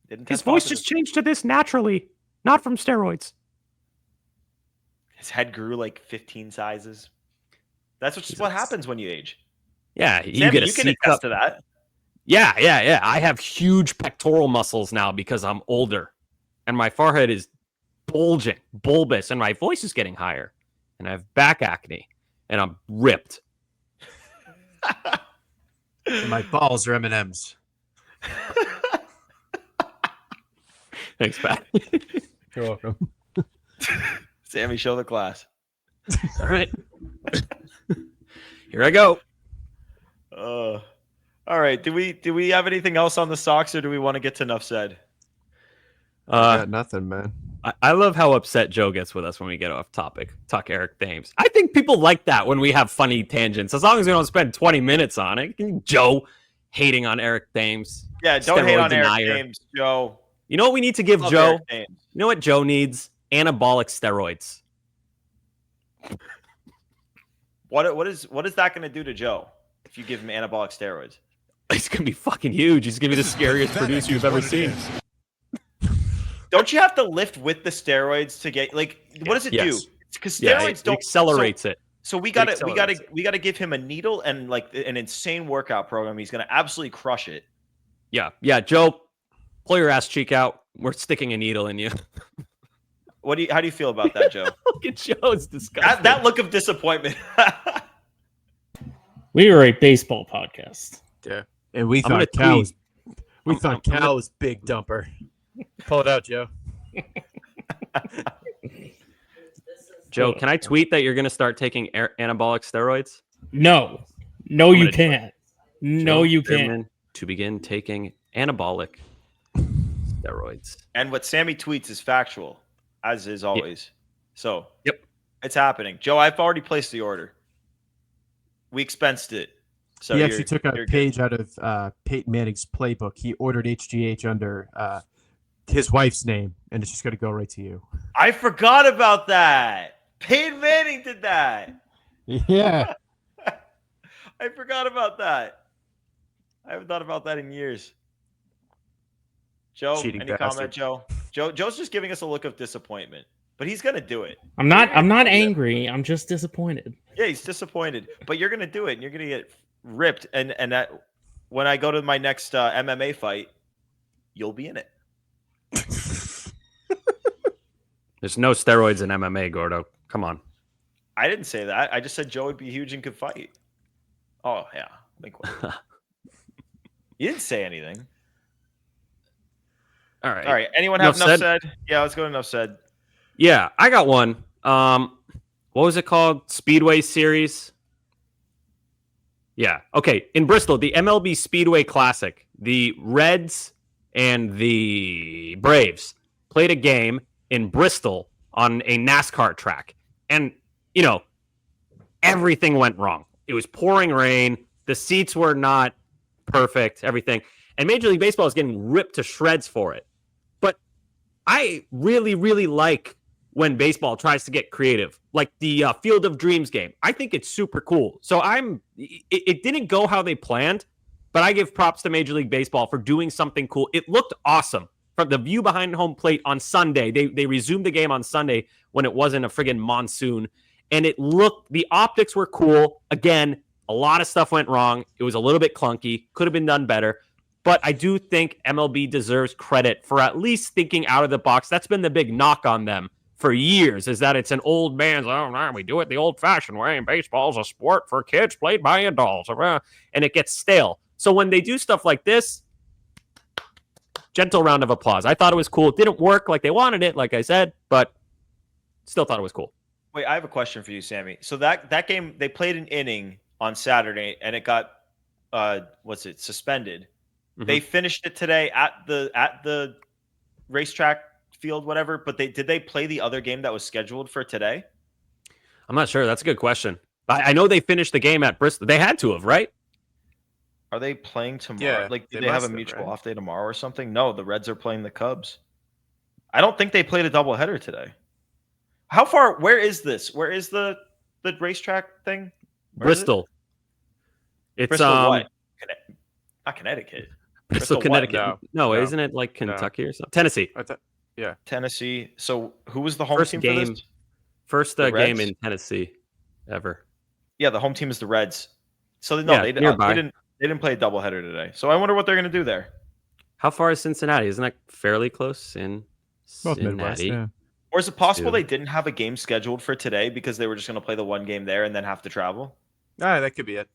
didn't His test voice positive. just changed to this naturally, not from steroids. His head grew like 15 sizes. That's what happens when you age. Yeah, Sammy, you get a you can C attest cup. to that. Yeah. I have huge pectoral muscles now because I'm older, and my forehead is bulging, bulbous, and my voice is getting higher, and I have back acne, and I'm ripped. My balls are M&Ms. Thanks, Pat. You're welcome. Sammy, show the class. All right. Here I go. All right. Do we have anything else on the Sox, or do we want to get to enough said? I got nothing, man. I love how upset Joe gets with us when we get off topic. Talk Eric Thames. I think people like that when we have funny tangents, as long as we don't spend 20 minutes on it. Joe hating on Eric Thames. Yeah, don't hate Steroid on denier. Eric Thames, Joe. You know what we need to give Love Joe? Eric Thames. You know what Joe needs? Anabolic steroids. What is that going to do to Joe if you give him anabolic steroids? He's going to be fucking huge. He's going to be the scariest producer you've ever seen. Don't you have to lift with the steroids to get what does it do? Because steroids don't accelerates it. So we gotta give him a needle and like an insane workout program. He's gonna absolutely crush it. Yeah, Joe, pull your ass cheek out. We're sticking a needle in you. How do you feel about that, Joe? Look at Joe's disgusting. That look of disappointment. We are a baseball podcast. Yeah, and we thought Cal was big dumper. Pull it out, Joe. Joe, can I tweet that you're going to start taking anabolic steroids? No, you can't. No, you can't. To begin taking anabolic steroids. And what Sammy tweets is factual, as is always. So, yep, it's happening. Joe, I've already placed the order. We expensed it. So he actually took a page out of Peyton Manning's playbook. He ordered HGH under his wife's name, and it's just going to go right to you. I forgot about that. Peyton Manning did that. Yeah. I forgot about that. I haven't thought about that in years. Joe, Cheating any bastard. comment, Joe? Joe's just giving us a look of disappointment, but he's gonna do it. I'm not angry. I'm just disappointed. Yeah, he's disappointed, but you're gonna do it, and you're gonna get ripped. And that when I go to my next MMA fight, you'll be in it. There's no steroids in MMA, Gordo. Come on. I didn't say that. I just said Joe would be huge and could fight. Oh yeah, you didn't say anything. All right. Anyone have enough said? Yeah, let's go to enough said. Yeah, I got one. What was it called? Speedway Series. Yeah. Okay. In Bristol, the MLB Speedway Classic, the Reds and the Braves played a game in Bristol on a NASCAR track. And, everything went wrong. It was pouring rain. The seats were not perfect, everything. And Major League Baseball is getting ripped to shreds for it. But I really, really like when baseball tries to get creative, like the Field of Dreams game. I think it's super cool. So it didn't go how they planned, but I give props to Major League Baseball for doing something cool. It looked awesome. From the view behind home plate on Sunday, they resumed the game on Sunday when it wasn't a friggin' monsoon. And the optics were cool. Again, a lot of stuff went wrong. It was a little bit clunky. Could have been done better. But I do think MLB deserves credit for at least thinking out of the box. That's been the big knock on them for years, is that it's an old man's, we do it the old-fashioned way, and baseball's a sport for kids played by adults. And it gets stale. So when they do stuff like this, gentle round of applause. I thought it was cool. It didn't work like they wanted it, like I said, but still thought it was cool. Wait, I have a question for you, Sammy. So that game, they played an inning on Saturday, and it got suspended. Mm-hmm. They finished it today at the racetrack field, whatever. But did they play the other game that was scheduled for today? I'm not sure. That's a good question. I know they finished the game at Bristol. They had to have, right? Are they playing tomorrow? Yeah, do they have a mutual off day tomorrow or something? No, the Reds are playing the Cubs. I don't think they played a doubleheader today. How far? Where is this? Where is the racetrack thing? Bristol. It's Bristol what? Not Connecticut. Bristol, Connecticut. No, isn't it like Kentucky or something? Tennessee. Yeah, Tennessee. So who was the home team for this? First game in Tennessee ever. Yeah, the home team is the Reds. So they didn't play a doubleheader today. So I wonder what they're going to do there. How far is Cincinnati? Isn't that fairly close in Cincinnati? Midwest, yeah. Or is it possible they didn't have a game scheduled for today because they were just going to play the one game there and then have to travel? That could be it.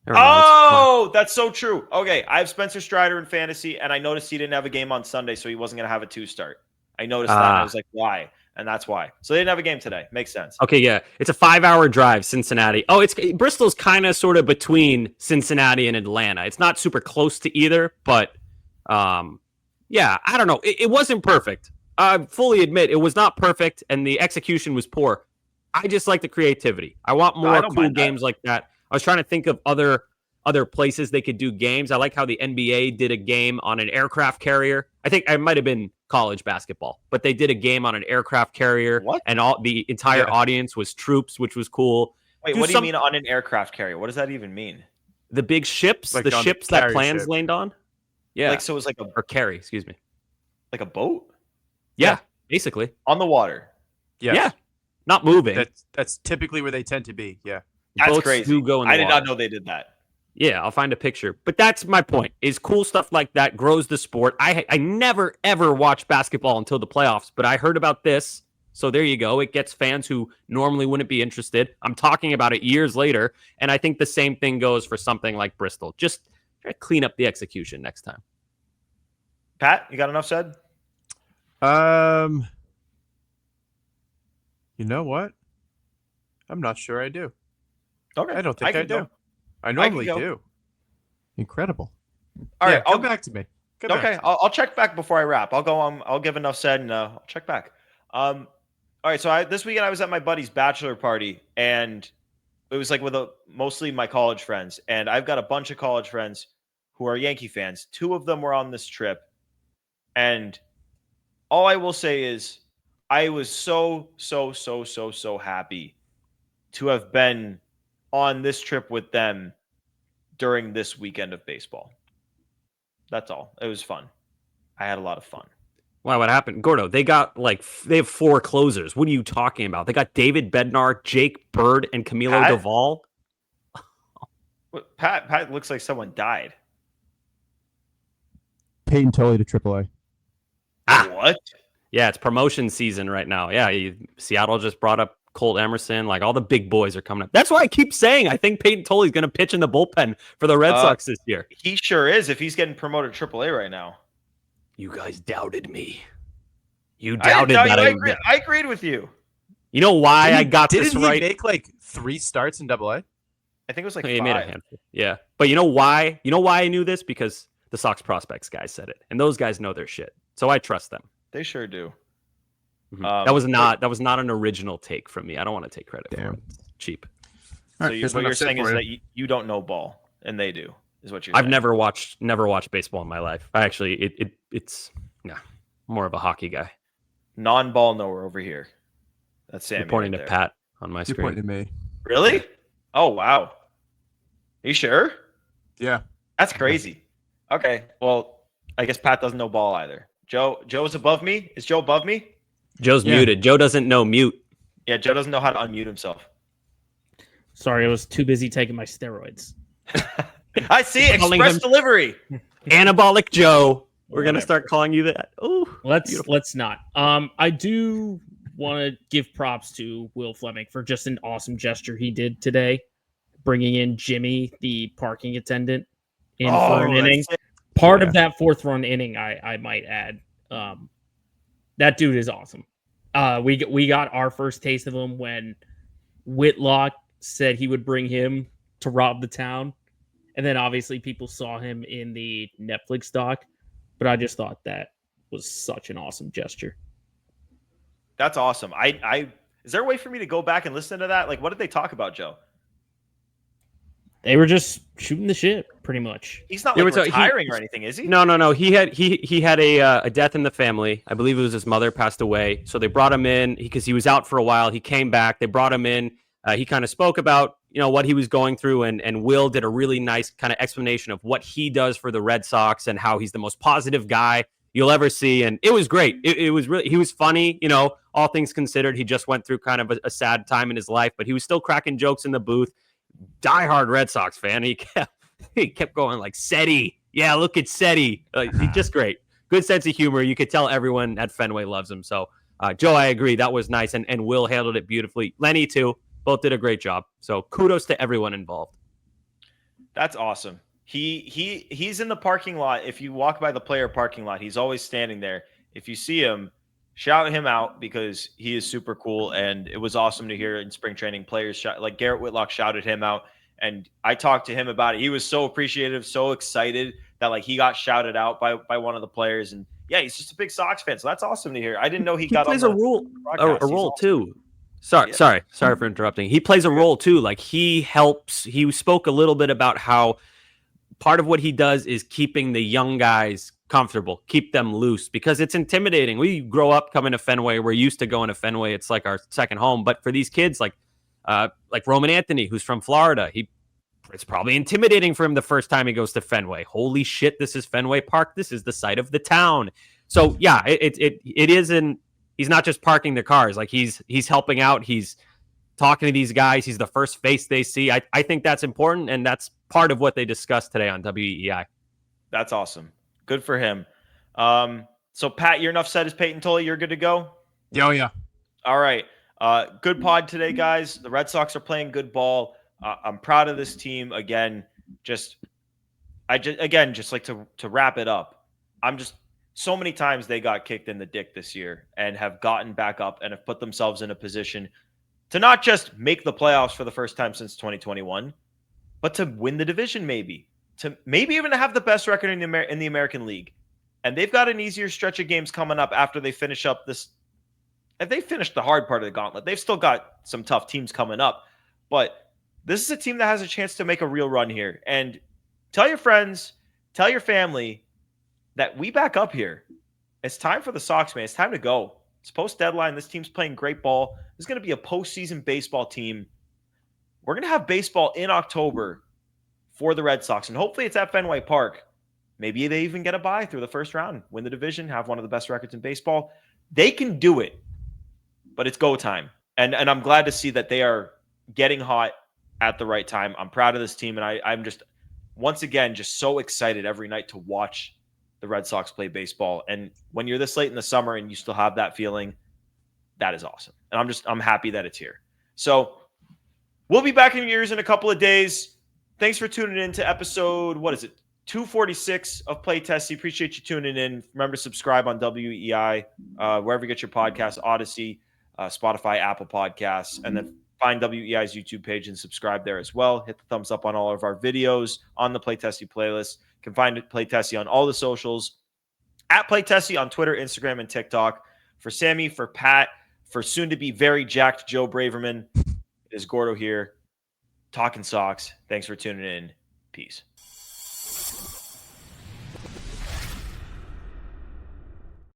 Oh, that's so true. Okay, I have Spencer Strider in fantasy, and I noticed he didn't have a game on Sunday, so he wasn't going to have a 2-start. I noticed that, and I was like, why? and that's why. So they didn't have a game today. Makes sense. Okay, yeah. It's a 5-hour drive, Cincinnati. Oh, Bristol's kind of sort of between Cincinnati and Atlanta. It's not super close to either, but yeah, I don't know. It wasn't perfect. I fully admit it was not perfect, and the execution was poor. I just like the creativity. I want more cool games like that. I was trying to think of other places they could do games. I like how the NBA did a game on an aircraft carrier. I think it might have been college basketball, but they did a game on an aircraft carrier. What? And the entire audience was troops, which was cool. Wait, what do you mean on an aircraft carrier? What does that even mean? The big ships, Like the on ships the that carrier planes ship. landed on. Yeah. Like, so it was like or carry, excuse me. like a boat Yeah, basically. on the water. Yes. Yeah. Not moving. That's typically where they tend to be. Yeah. That's Boats crazy. do go in the I did not water. know they did that. Yeah, I'll find a picture. But that's my point, is cool stuff like that grows the sport. I never, ever watched basketball until the playoffs, but I heard about this. So there you go. It gets fans who normally wouldn't be interested. I'm talking about it years later. And I think the same thing goes for something like Bristol. Just try to clean up the execution next time. Pat, you got enough said? You know what? I'm not sure I do. Okay. I don't think I can do. go. I normally go. do. Incredible. All Yeah, right. come back to me. Come back Okay, to me. I'll check back before I wrap. I'll go. I'll give enough said, and I'll check back. All right. So this weekend I was at my buddy's bachelor party, and it was like with mostly my college friends, and I've got a bunch of college friends who are Yankee fans. 2 of them were on this trip, and all I will say is I was so happy to have been on this trip with them during this weekend of baseball. That's all. It was fun. I had a lot of fun. Wow, what happened? Gordo, they have 4 closers. What are you talking about? They got David Bednar, Jake Bird, and Camilo Pat? Duvall. Pat looks like someone died. Peyton Tully to AAA. What? Yeah, it's promotion season right now. Yeah, Seattle just brought up Colt Emerson. Like, all the big boys are coming up. That's why I keep saying I think Peyton Tully's going to pitch in the bullpen for the Red Sox this year. He sure is if he's getting promoted to AAA right now. You guys doubted me. You I didn't doubted doubt that. you. I agreed with you. You know why I got this Didn't he right? make like 3 starts in AA? I think it was like He 5. made a handful. Yeah. But you know why? You know why I knew this? Because the Sox prospects guys said it. And those guys know their shit. So I trust them. They sure do. Mhm. That was not an original take from me. I don't want to take credit for it. It's cheap. So what you're saying is that you don't know ball, and they do. Is what you're I've saying. never watched baseball in my life. I actually it's more of a hockey guy. Non-ball knower over here. That's Sammy. You're pointing right to there. Pat on my You're screen. pointing at me. Really? Oh wow. Are you sure? Yeah. That's crazy. Okay. Well, I guess Pat doesn't know ball either. Joe's above me. Is Joe above me? Joe's muted. Joe doesn't know mute. Yeah, Joe doesn't know how to unmute himself. Sorry, I was too busy taking my steroids. I see. Calling Express them- delivery. Anabolic Joe. We're gonna Whatever. start calling you that. Oh, Let's not. I do want to give props to Will Fleming for just an awesome gesture he did today, bringing in Jimmy, the parking attendant, in for an inning. that's it. Part of that 4th run inning, I might add. That dude is awesome. We got our first taste of him when Whitlock said he would bring him to rob the town, and then obviously people saw him in the Netflix doc. But I just thought that was such an awesome gesture. That's awesome. Is there a way for me to go back and listen to that? Like, what did they talk about, Joe? They were just shooting the shit, pretty much. He's not Yeah, like we're retiring or anything, is he? No. He had a death in the family. I believe it was his mother passed away. So they brought him in because he was out for a while. He came back. They brought him in. He kind of spoke about what he was going through, and Will did a really nice kind of explanation of what he does for the Red Sox and how he's the most positive guy you'll ever see. And it was great. It was really, he was funny, all things considered. He just went through kind of a sad time in his life, but he was still cracking jokes in the booth. Diehard Red Sox fan. He kept going like, Seti. Yeah, look at Seti. He's just great. Good sense of humor. You could tell everyone at Fenway loves him. So, Joe, I agree. That was nice. And Will handled it beautifully. Lenny, too. Both did a great job. So kudos to everyone involved. That's awesome. He's in the parking lot. If you walk by the player parking lot, he's always standing there. If you see him, shout him out because he is super cool. And it was awesome to hear in spring training players like Garrett Whitlock shouted him out. And I talked to him about it. He was so appreciative, so excited that like he got shouted out by one of the players. And yeah, he's just a big Sox fan. So that's awesome to hear. I didn't know he got plays on a role broadcast. a role too. Sorry for interrupting. He plays a role too. Like he helps. He spoke a little bit about how part of what he does is keeping the young guys comfortable, keep them loose, because it's intimidating. We grow up coming to Fenway. We're used to going to Fenway. It's like our second home. But for these kids, like Roman Anthony, who's from Florida, it's probably intimidating for him the first time he goes to Fenway. Holy shit, this is Fenway Park. This is the site of the town. So yeah, it isn't. He's not just parking the cars. Like he's helping out. He's talking to these guys. He's the first face they see. I think that's important, and that's part of what they discussed today on WEEI. That's awesome. Good for him. So Pat, you're enough said as Peyton Tully. You're good to go. Oh yeah. All right. Good pod today, guys. The Red Sox are playing good ball. I'm proud of this team. Again, just like to wrap it up. So many times they got kicked in the dick this year and have gotten back up and have put themselves in a position to not just make the playoffs for the first time since 2021, but to win the division, maybe even have the best record in the American League. And they've got an easier stretch of games coming up after they finish up this. If they finish the hard part of the gauntlet, they've still got some tough teams coming up. But this is a team that has a chance to make a real run here. And tell your friends, tell your family that we back up here. It's time for the Sox, man. It's time to go. It's post-deadline. This team's playing great ball. This is going to be a postseason baseball team. We're going to have baseball in October for the Red Sox, and hopefully it's at Fenway Park. Maybe they even get a bye through the first round, win the division, have one of the best records in baseball. They can do it, but it's go time. And I'm glad to see that they are getting hot at the right time. I'm proud of this team, and I'm just, once again, just so excited every night to watch the Red Sox play baseball. And when you're this late in the summer and you still have that feeling, that is awesome. And I'm happy that it's here. So we'll be back in your ears in a couple of days. Thanks for tuning in to episode, 246 of Play Tessie. Appreciate you tuning in. Remember to subscribe on WEI, wherever you get your podcasts, Odyssey, Spotify, Apple Podcasts, and then find WEI's YouTube page and subscribe there as well. Hit the thumbs up on all of our videos on the Play Tessie playlist. You can find Play Tessie on all the socials, at Play Tessie on Twitter, Instagram, and TikTok. For Sammy, for Pat, for soon-to-be very jacked Joe Braverman, it is Gordo here, talking Sox. Thanks for tuning in. Peace.